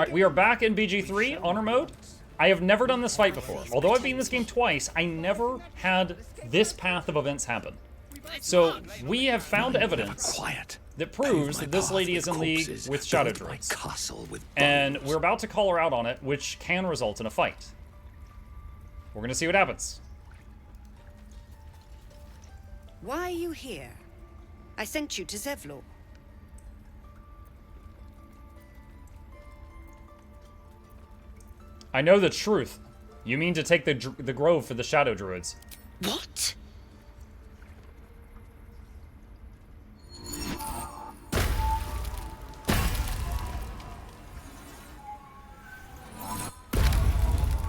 Alright, we are back in BG3, honor mode. I have never done this fight before. Although I've beaten this game twice, I never had this path of events happen. So, we have found evidence that proves that this lady is in league with Shadow Druids. And we're about to call her out on it, which can result in a fight. We're gonna see what happens. Why are you here? I sent you to Zevlor. I know the truth. You mean to take the grove for the Shadow Druids. What?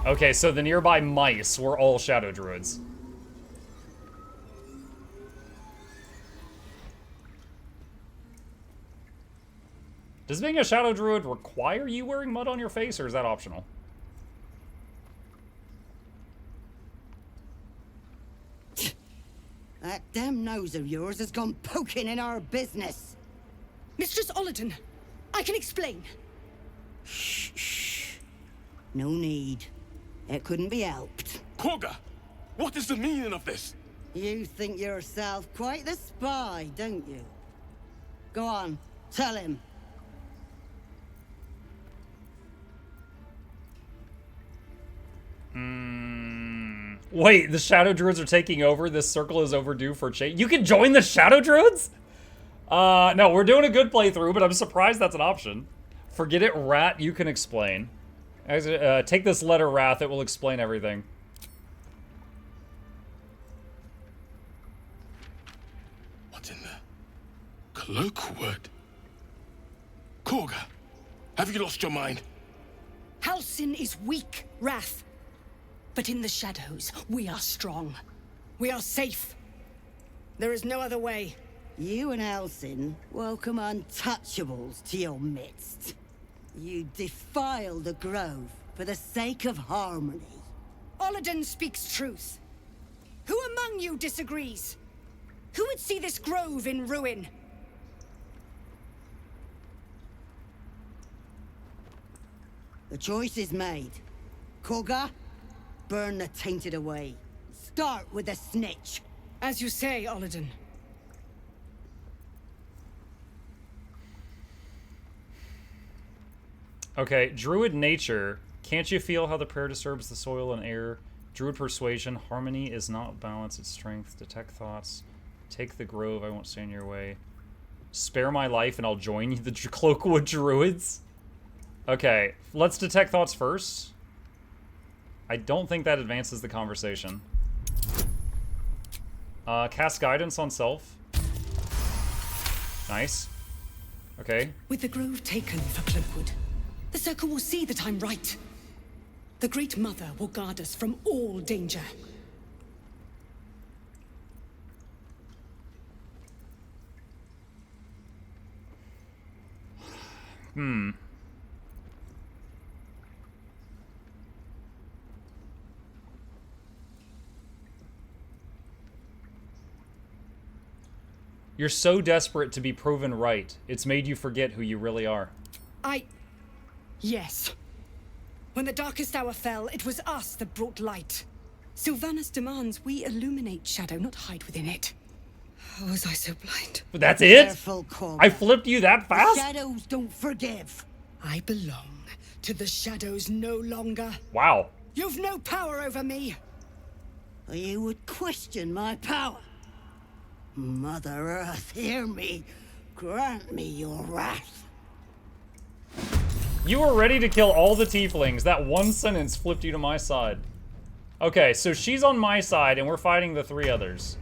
Okay, so the nearby mice were all Shadow Druids. Does being a Shadow Druid require you wearing mud on your face, or is that optional? That damn nose of yours has gone poking in our business. Mistress Ollerton, I can explain. Shh, shh. No need. It couldn't be helped. Korga, what is the meaning of this? You think yourself quite the spy, don't you? Go on, tell him. Wait, the Shadow Druids are taking over? This circle is overdue for change? You can join the Shadow Druids? No, we're doing a good playthrough, but I'm surprised that's an option. Forget it, Rat, you can explain. Take this letter, Wrath, it will explain everything. What's in there? Cloakwood? Korga, have you lost your mind? Halsin is weak, Wrath. But in the shadows, we are strong. We are safe. There is no other way. You and Halsin welcome untouchables to your midst. You defile the grove for the sake of harmony. Ollerton speaks truth. Who among you disagrees? Who would see this grove in ruin? The choice is made. Korga, burn the tainted away. Start with the snitch. As you say, Ollerton. Okay, Druid Nature. Can't you feel how the prayer disturbs the soil and air? Druid Persuasion. Harmony is not balance, it's strength. Detect thoughts. Take the grove, I won't stand in your way. Spare my life and I'll join you, the Cloakwood Druids. Okay, let's detect thoughts first. I don't think that advances the conversation. Cast guidance on self. Nice. Okay. With the grove taken for Cloakwood, the circle will see that I'm right. The Great Mother will guard us from all danger. You're so desperate to be proven right. It's made you forget who you really are. Yes. When the darkest hour fell, it was us that brought light. Sylvanas demands we illuminate shadow, not hide within it. How was I so blind? But that's it? Careful, Korga. I flipped you that fast? The shadows don't forgive. I belong to the shadows no longer. Wow. You've no power over me. You would question my power. Mother Earth, hear me. Grant me your wrath. You were ready to kill all the tieflings. That one sentence flipped you to my side. Okay, so she's on my side, and we're fighting the three others.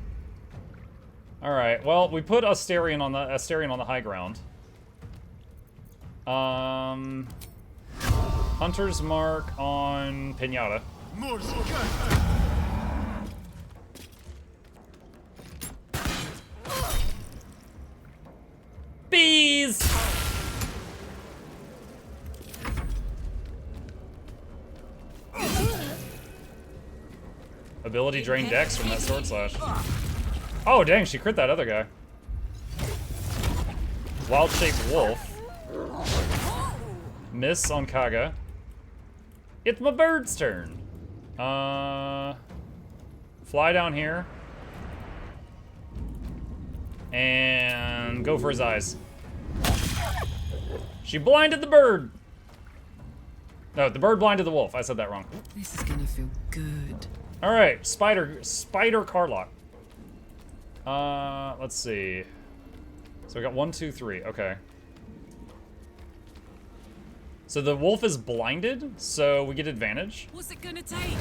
Alright, well, we put Asterion on the high ground. Hunter's Mark on Pinata. Bees! Ability drain dex from that sword slash. Oh dang, she crit that other guy. Wild shaped wolf. Miss on Kaga. It's my bird's turn. Fly down here. And go for his eyes. She blinded the bird. No, the bird blinded the wolf. I said that wrong. This is gonna feel good. All right, spider Carlock. Let's see. So we got 1, 2, 3. Okay. So the wolf is blinded, so we get advantage. What's it gonna take?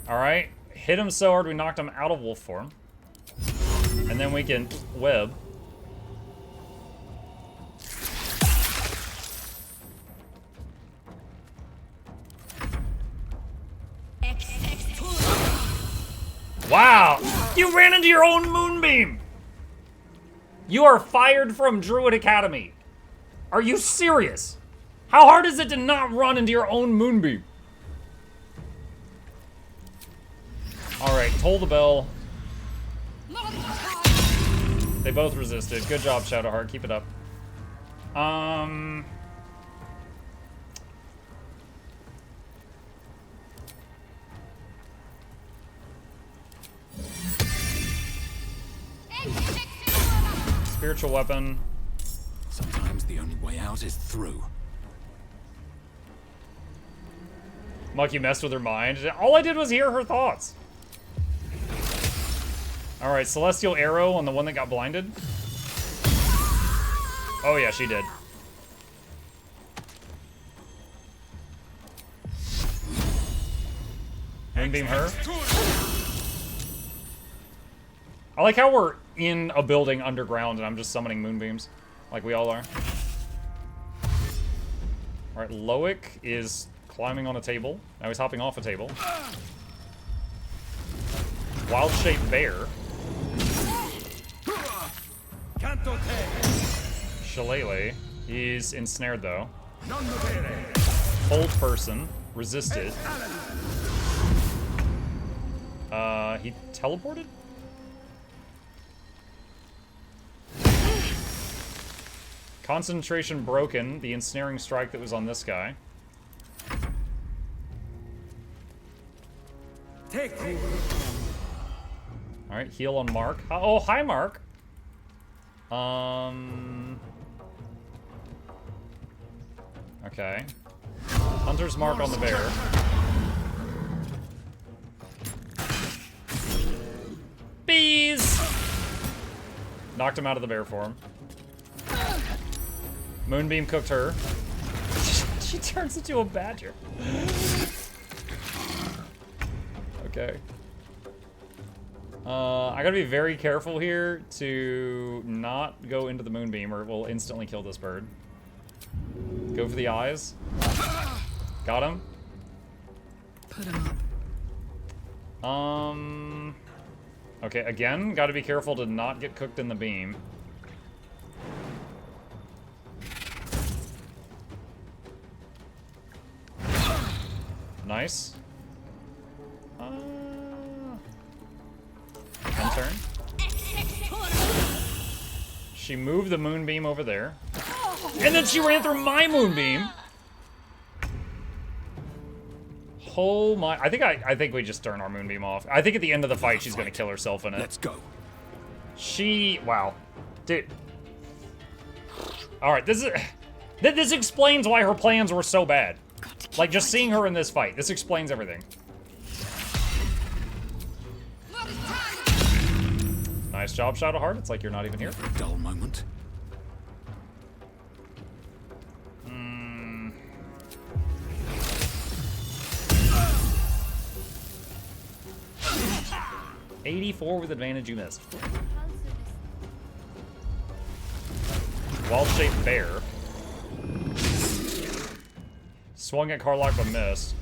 All right, hit him so hard we knocked him out of wolf form, and then we can web. Wow! You ran into your own moonbeam! You are fired from Druid Academy. Are you serious? How hard is it to not run into your own moonbeam? Alright, toll the bell. They both resisted. Good job, Shadowheart. Keep it up. Spiritual weapon. Sometimes the only way out is through. Muck, you messed with her mind. All I did was hear her thoughts. Alright, Celestial Arrow on the one that got blinded. Oh yeah, she did. Moonbeam her. I like how we're in a building underground and I'm just summoning moonbeams. Like we all are. Alright, Loic is climbing on a table. Now he's hopping off a table. Wild-shaped bear. Shillelagh. He's ensnared though. Hold person. Resisted. He teleported? Concentration broken. The ensnaring strike that was on this guy. Alright, heal on Mark. Oh, hi, Mark. Okay. Hunter's Mark on the bear. Bees! Knocked him out of the bear form. Moonbeam cooked her. She turns into a badger. Okay. I gotta be very careful here to not go into the moonbeam or we'll instantly kill this bird. Go for the eyes. Got him. Put him up. Okay, again, gotta be careful to not get cooked in the beam. Nice. End turn. She moved the moonbeam over there. And then she ran through my moonbeam. Oh my, I think we just turn our moonbeam off. I think at the end of the fight she's gonna kill herself in it. Let's go. Wow. Dude. Alright, this explains why her plans were so bad. Like, just seeing her in this fight. This explains everything. Nice job, Shadowheart. It's like you're not even here. For a dull moment. 84 with advantage, you missed. Wild-shaped bear. Swung at Carlock but missed.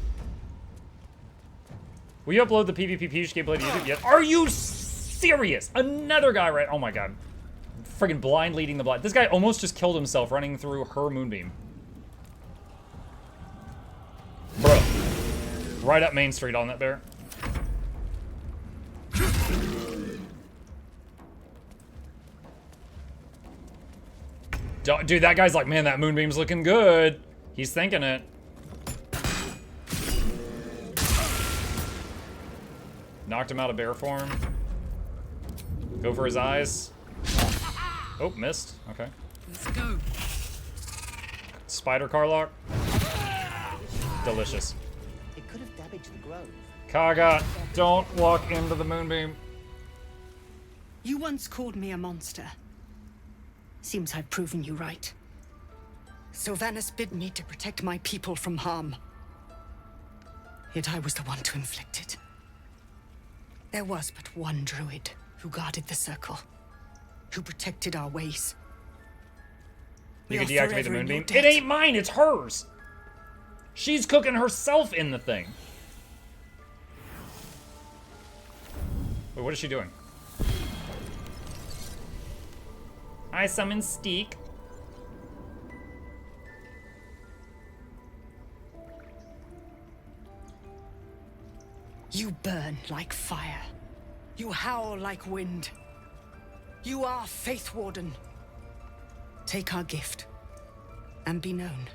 Will you upload the PvP Peach gameplay to YouTube yet? Are you serious? Another guy right... Oh my god. Friggin' blind leading the blind. This guy almost just killed himself running through her moonbeam. Bro. Right up Main Street on that bear. Dude, that guy's like, man, that moonbeam's looking good. He's thinking it. Knocked him out of bear form. Go for his eyes. Oh, missed. Okay. Let's go. Spider Carlock. Delicious. It could have damaged the grove. Kaga, don't walk into the moonbeam. You once called me a monster. Seems I've proven you right. Sylvanas bid me to protect my people from harm. Yet I was the one to inflict it. There was but one druid who guarded the circle, who protected our ways. You can We are deactivate the forever in moonbeam. your It debt. ain't mine, it's hers. She's cooking herself in the thing. Wait, what is she doing? I summon Steak. You burn like fire. You howl like wind. You are Faith Warden. Take our gift, and be known.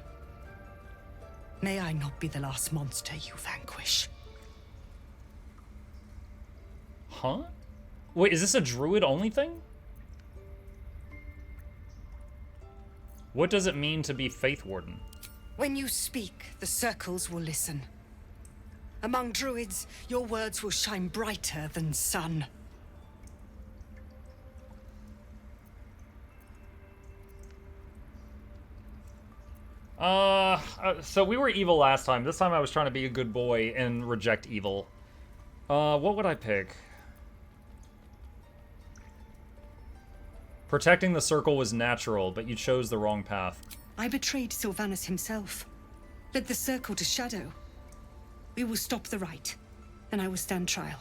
May I not be the last monster you vanquish. Huh? Wait, is this a druid-only thing? What does it mean to be Faith Warden? When you speak, the circles will listen. Among druids, your words will shine brighter than sun. So we were evil last time. This time I was trying to be a good boy and reject evil. What would I pick? Protecting the circle was natural, but you chose the wrong path. I betrayed Sylvanas himself. Led the circle to shadow. We will stop the rite, and I will stand trial.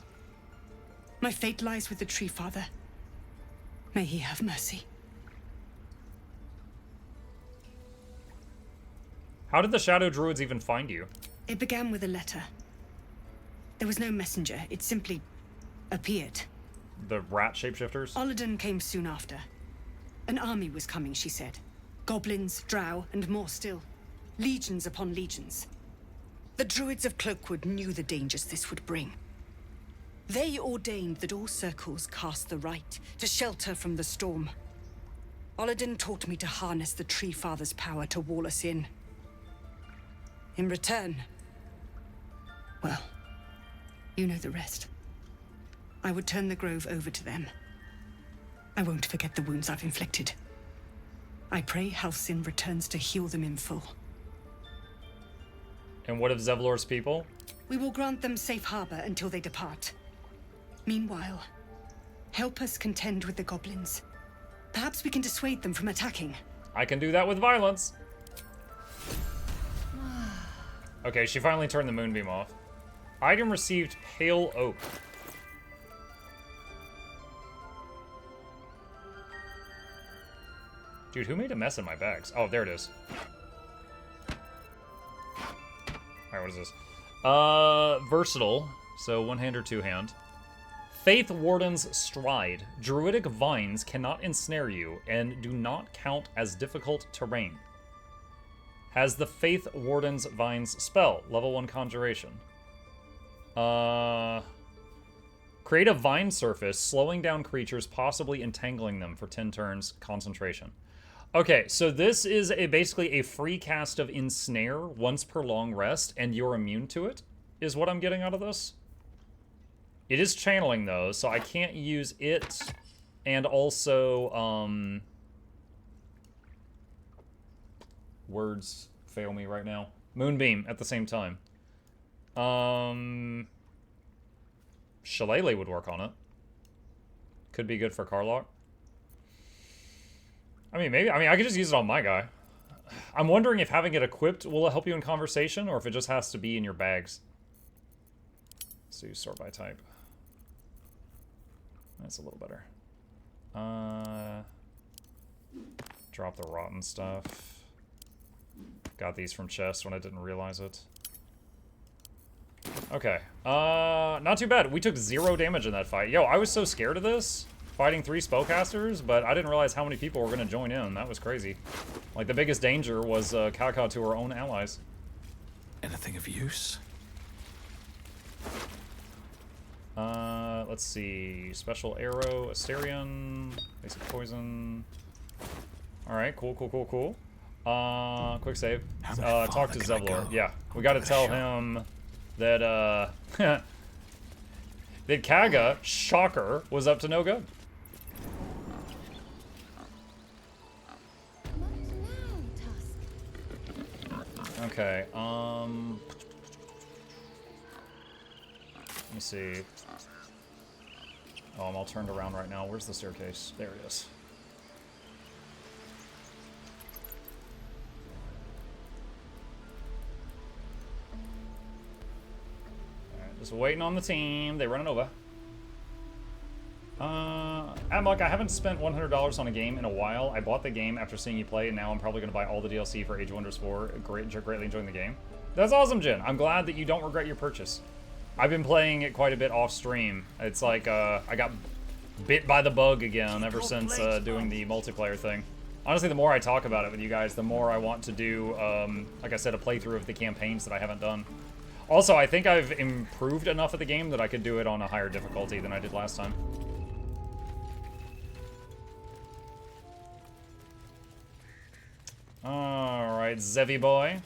My fate lies with the Tree Father. May he have mercy. How did the Shadow Druids even find you? It began with a letter. There was no messenger, it simply appeared. The rat shapeshifters? Olladin came soon after. An army was coming, she said. Goblins, drow, and more still. Legions upon legions. The druids of Cloakwood knew the dangers this would bring. They ordained that all circles cast the rite to shelter from the storm. Olladin taught me to harness the Tree Father's power to wall us in. In return, well, you know the rest. I would turn the grove over to them. I won't forget the wounds I've inflicted. I pray Halcyon returns to heal them in full. And what of Zevlor's people? We will grant them safe harbor until they depart. Meanwhile, help us contend with the goblins. Perhaps we can dissuade them from attacking. I can do that with violence. Okay, she finally turned the moonbeam off. Item received, Pale Oak. Dude, who made a mess in my bags? Oh, there it is. Alright, what is this? Versatile. So one hand or two hand. Faith Warden's Stride. Druidic vines cannot ensnare you and do not count as difficult terrain. Has the Faith Warden's Vines spell. Level 1 Conjuration. Create a vine surface, slowing down creatures, possibly entangling them for 10 turns. Concentration. Okay, so this is basically a free cast of Ensnare once per long rest, and you're immune to it, is what I'm getting out of this. It is channeling, though, so I can't use it, and also, words fail me right now. Moonbeam at the same time. Shillelagh would work on it. Could be good for Carlock. I mean, maybe. I mean, I could just use it on my guy. I'm wondering if having it equipped will it help you in conversation, or if it just has to be in your bags. So you sort by type. That's a little better. Drop the rotten stuff. Got these from chest when I didn't realize it. Okay. Not too bad. We took 0 damage in that fight. Yo, I was so scared of this. fighting 3 spellcasters, but I didn't realize how many people were going to join in. That was crazy. Like, the biggest danger was Kaka to her own allies. Anything of use? Let's see. Special arrow, Asterion, basic poison. Alright, cool. Quick save. Talk to Zevlor. Yeah, we gotta tell him that, that Kaga, shocker, was up to no good. Okay, let me see. Oh, I'm all turned around right now. Where's the staircase? There it is. Alright, just waiting on the team. They running over. Admuck, I haven't spent $100 on a game in a while. I bought the game after seeing you play, and now I'm probably going to buy all the DLC for Age of Wonders 4. Greatly enjoying the game. That's awesome, Jin. I'm glad that you don't regret your purchase. I've been playing it quite a bit off stream. It's like, I got bit by the bug again ever since doing the multiplayer thing. Honestly, the more I talk about it with you guys, the more I want to do, like I said, a playthrough of the campaigns that I haven't done. Also, I think I've improved enough of the game that I could do it on a higher difficulty than I did last time. Alright, Zevi boy.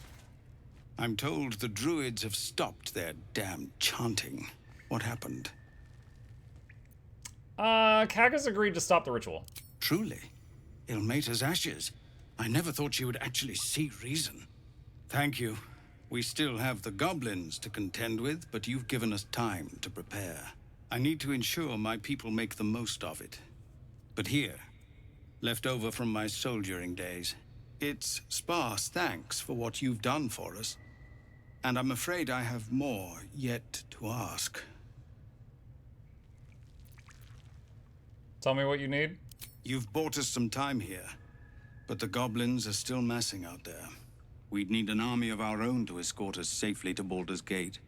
I'm told the druids have stopped their damn chanting. What happened? Kaga's agreed to stop the ritual. Truly? Ilmater's ashes. I never thought she would actually see reason. Thank you. We still have the goblins to contend with, but you've given us time to prepare. I need to ensure my people make the most of it. But here, left over from my soldiering days, it's sparse thanks for what you've done for us. And I'm afraid I have more yet to ask. Tell me what you need. You've bought us some time here, but the goblins are still massing out there. We'd need an army of our own to escort us safely to Baldur's Gate.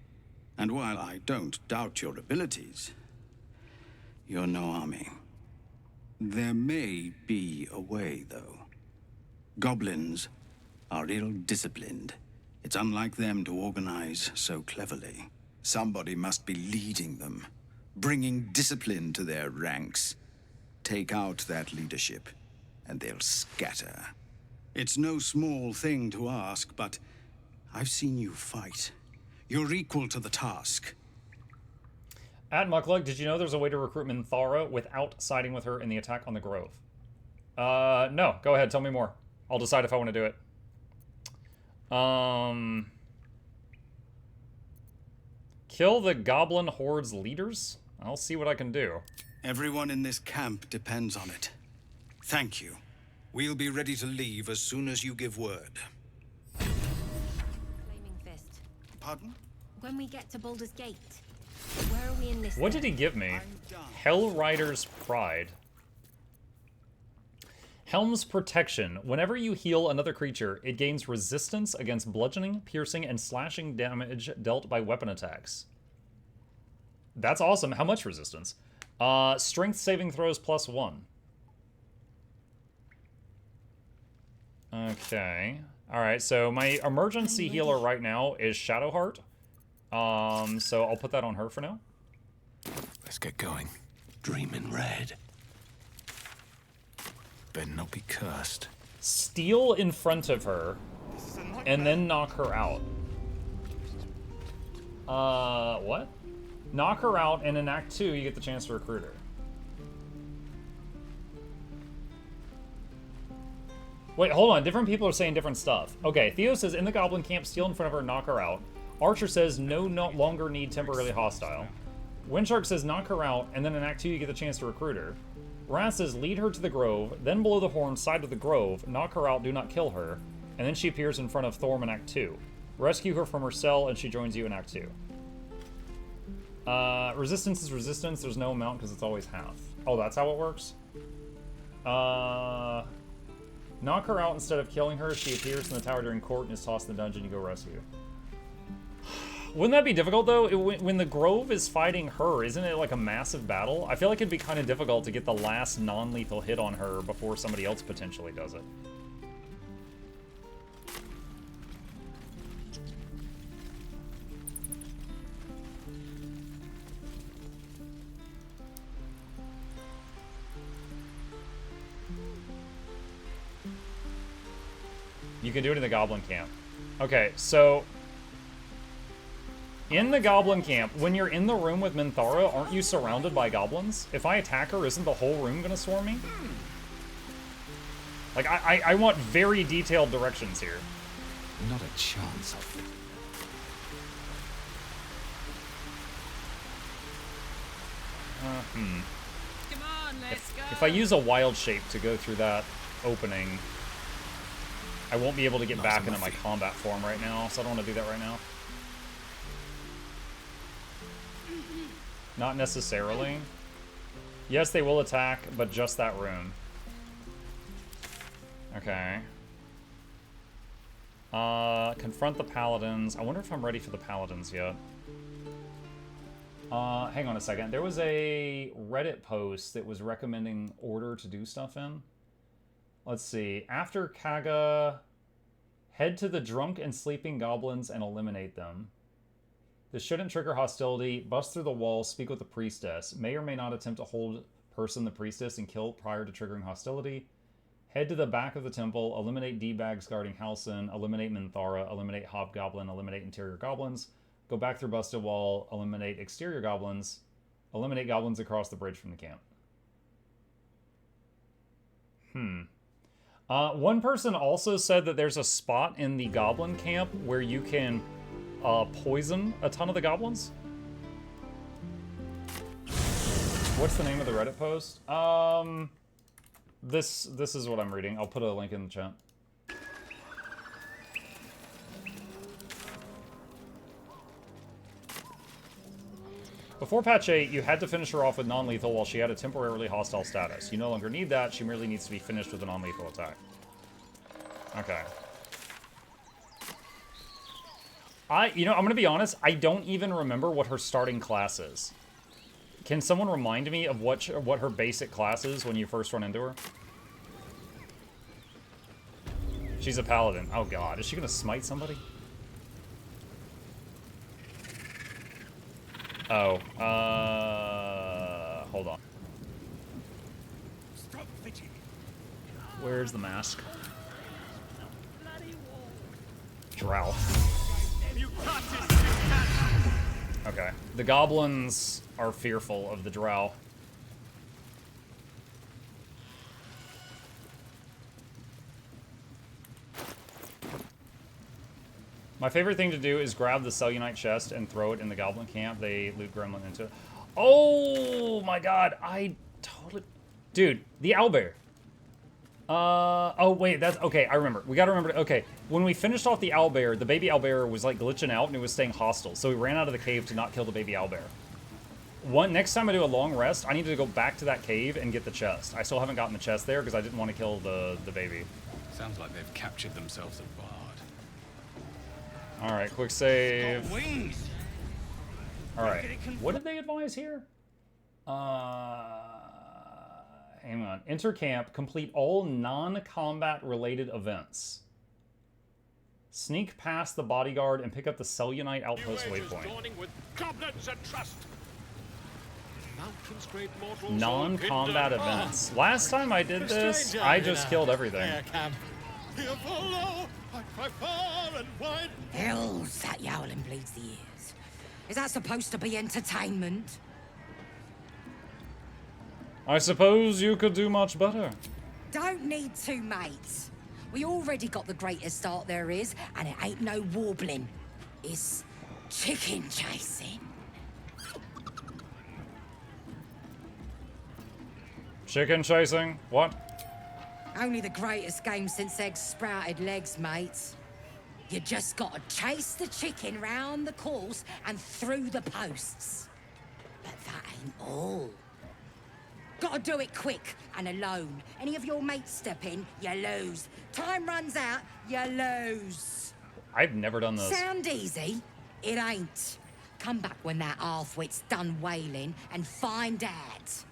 And while I don't doubt your abilities, you're no army. There may be a way, though. Goblins are ill-disciplined. It's unlike them to organize so cleverly. Somebody must be leading them, bringing discipline to their ranks. Take out that leadership, and they'll scatter. It's no small thing to ask, but I've seen you fight. You're equal to the task. At Mukluk, did you know there's a way to recruit Minthara without siding with her in the attack on the Grove? No. Go ahead, tell me more. I'll decide if I want to do it. Kill the Goblin Horde's leaders? I'll see what I can do. Everyone in this camp depends on it. Thank you. We'll be ready to leave as soon as you give word. Flaming Fist. Pardon? When we get to Baldur's Gate, where are we in this? What did he give me? Hell Rider's Pride. Helm's Protection. Whenever you heal another creature, it gains resistance against bludgeoning, piercing, and slashing damage dealt by weapon attacks. That's awesome. How much resistance? Strength saving throws +1. Okay. Alright, so my emergency healer right now is Shadowheart. So I'll put that on her for now. Let's get going. Dream in red. Better not be cursed. Steal in front of her, and then knock her out. What? Knock her out, and in Act 2, you get the chance to recruit her. Wait, hold on. Different people are saying different stuff. Okay, Theo says, in the Goblin camp, steal in front of her, knock her out. Archer says, no longer need temporarily hostile. Windshark says, knock her out, and then in Act 2, you get the chance to recruit her. Wrath says, lead her to the Grove, then below the horn, side of the Grove, knock her out, do not kill her, and then she appears in front of Thorm in Act 2. Rescue her from her cell, and she joins you in Act 2. Resistance is resistance, there's no amount because it's always half. Oh, that's how it works? Knock her out instead of killing her. She appears in the tower during court and is tossed in the dungeon. You go rescue. Wouldn't that be difficult, though? When the Grove is fighting her, isn't it like a massive battle? I feel like it'd be kind of difficult to get the last non-lethal hit on her before somebody else potentially does it. You can do it in the Goblin Camp. Okay, so... in the Goblin Camp, when you're in the room with Minthara, aren't you surrounded by goblins? If I attack her, isn't the whole room gonna swarm me? Like, I want very detailed directions here. Not a chance. Come on, let's go. If I use a wild shape to go through that opening, I won't be able to get back into my combat form right now, so I don't want to do that right now. Not necessarily. Yes, they will attack, but just that room. Okay. Confront the paladins. I wonder if I'm ready for the paladins yet. Hang on a second. There was a Reddit post that was recommending order to do stuff in. Let's see. After Kaga, head to the drunk and sleeping goblins and eliminate them. This shouldn't trigger hostility. Bust through the wall, speak with the priestess. May or may not attempt to hold person the priestess and kill prior to triggering hostility. Head to the back of the temple, eliminate D-bags guarding Halcyon, eliminate Minthara, eliminate Hobgoblin, eliminate interior goblins. Go back through busted wall, eliminate exterior goblins. Eliminate goblins across the bridge from the camp. One person also said that there's a spot in the goblin camp where you can poison a ton of the goblins. What's the name of the Reddit post? This is what I'm reading. I'll put a link in the chat. Before patch 8, you had to finish her off with non-lethal while she had a temporarily hostile status. You no longer need that. She merely needs to be finished with a non-lethal attack. Okay. You know, I'm gonna be honest, I don't even remember what her starting class is. Can someone remind me of what her basic class is when you first run into her? She's a paladin. Oh god, is she gonna smite somebody? Oh, hold on. Stop fidgeting. Where's the mask? Drow. Okay. The goblins are fearful of the drow. My favorite thing to do is grab the Cellunite chest and throw it in the goblin camp. They loot gremlin into it. Oh my god, I totally... Dude, the owlbear. Oh wait, that's... Okay, I remember. We gotta remember... Okay, when we finished off the owlbear, the baby owlbear was like glitching out and it was staying hostile. So we ran out of the cave to not kill the baby owlbear. Next time I do a long rest, I need to go back to that cave and get the chest. I still haven't gotten the chest there because I didn't want to kill the baby. Sounds like they've captured themselves a bard. Alright, quick save. Wings. Alright, what did they advise here? Hang on. Enter camp, complete all non-combat related events. Sneak past the bodyguard and pick up the Cellunite outpost waypoint. Non-combat events. Last time I did this, I just killed everything. Hell's that yowling bleeds the ears. Is that supposed to be entertainment? I suppose you could do much better. Don't need two mates. We already got the greatest start there is, and it ain't no warbling. It's chicken chasing. Chicken chasing? What? Only the greatest game since eggs sprouted legs, mates. You just gotta chase the chicken round the course and through the posts. But that ain't all. Gotta do it quick and alone. Any of your mates step in, you lose. Time runs out, you lose. I've never done this. Sound easy? It ain't. Come back when that half-wit's done wailing and find out.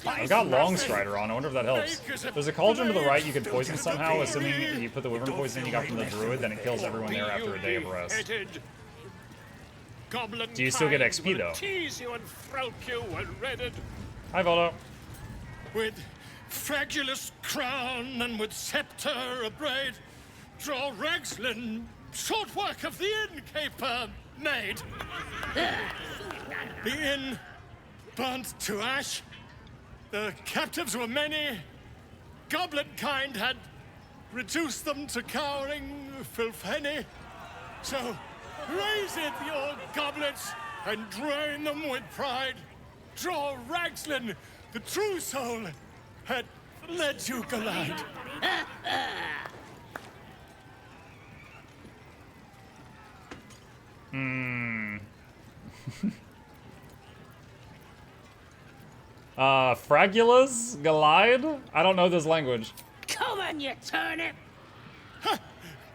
I've got Longstrider on. I wonder if that helps. There's a cauldron to the right you could poison somehow, assuming you put the wyvern poison you got from the druid, then it kills everyone there after a day of rest. Do you still get XP though? Hi, Voldo. With fragulous crown and with scepter abraid, draw Ragslin, short work of the innkeeper made. The inn burnt to ash. The captives were many. Goblin kind had reduced them to cowering filthenny. So raise it, your goblets, and drain them with pride. Draw Ragslin, the true soul, had led you glide. Fragulas? Glide? I don't know this language. Come on, you turnip!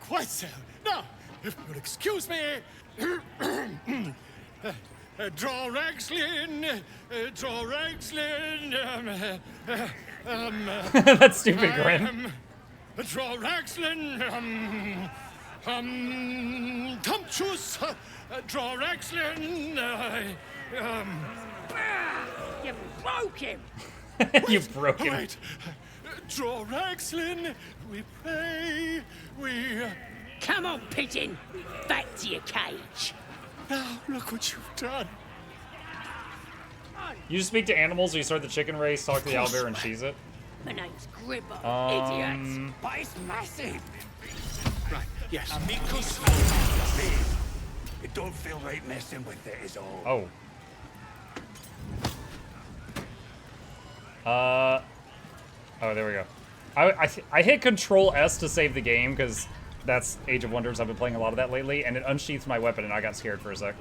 Quite so. Now, if you'll excuse me, draw Ragslin, draw Ragslin, That stupid grin. Draw Ragslin, Tumptuous, draw Ragslin, You broke him! You broke him. Wait, draw Ragslin, we pray, we... Come on, pigeon! Back to your cage! Now, look what you've done. You just speak to animals or you start the chicken race, talk to the owlbear and cheese it? My name's Gribber, idiot! But it's massive. Right, yes. Amicus. It don't feel right messing with it, is all. Oh. Oh, there we go. I hit Control S to save the game because that's Age of Wonders. I've been playing a lot of that lately, and it unsheathed my weapon, and I got scared for a sec.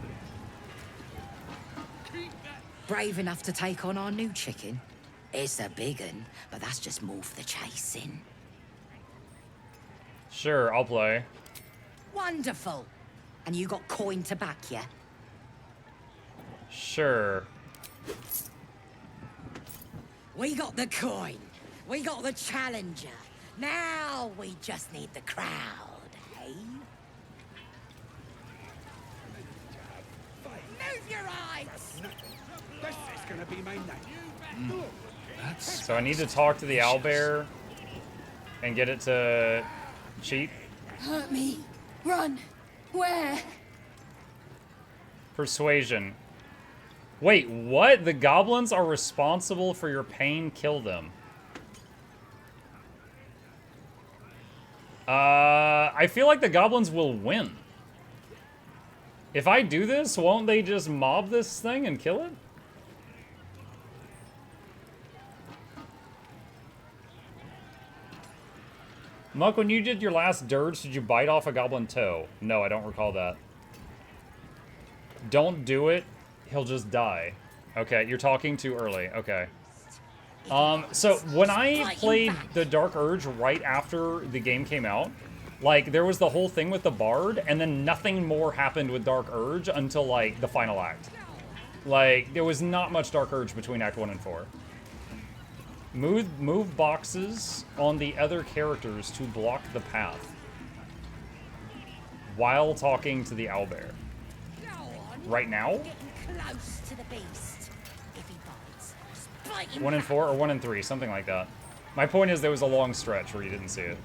Brave enough to take on our new chicken? It's a big un, but that's just more for the chasing. Sure, I'll play. Wonderful! And you got coin to back ya? Sure. We got the coin. We got the challenger. Now we just need the crowd, eh? Move your eyes! This is gonna be my night. So I need to talk to the owlbear and get it to cheat. Hurt me. Run. Where? Persuasion. Wait, what? The goblins are responsible for your pain. Kill them. I feel like the goblins will win. If I do this, won't they just mob this thing and kill it? Muck, when you did your last dirge, did you bite off a goblin toe? No, I don't recall that. Don't do it. He'll just die. Okay, you're talking too early. Okay. So when I played the Dark Urge right after the game came out, like, there was the whole thing with the Bard, and then nothing more happened with Dark Urge until, like, the final act. Like, there was not much Dark Urge between Act 1 and 4. Move boxes on the other characters to block the path while talking to the owlbear. Right now? Close to the beast. If he bites, just bite him 1 and back. 4 or 1 and 3, something like that. My point is there was a long stretch where you didn't see it.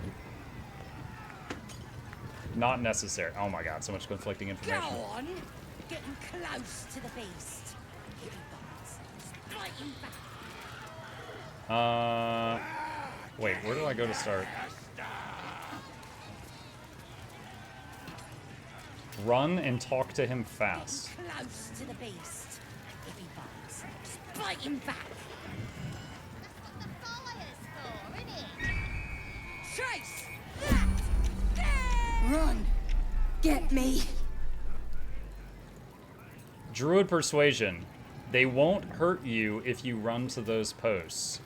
Not necessary. Oh my god, so much conflicting information. Go on. Getting close to the beast. If he bites, just bite him back. Wait, where do I go to start? Run and talk to him fast. Close to the beast. If he bites, just bite him back. Chase! That! Run. Get me. Druid Persuasion. They won't hurt you if you run to those posts.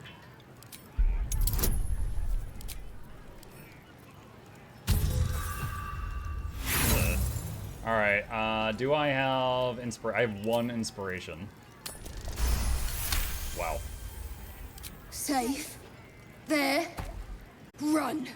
Do I have I have 1 inspiration. Wow. Safe. There. Run.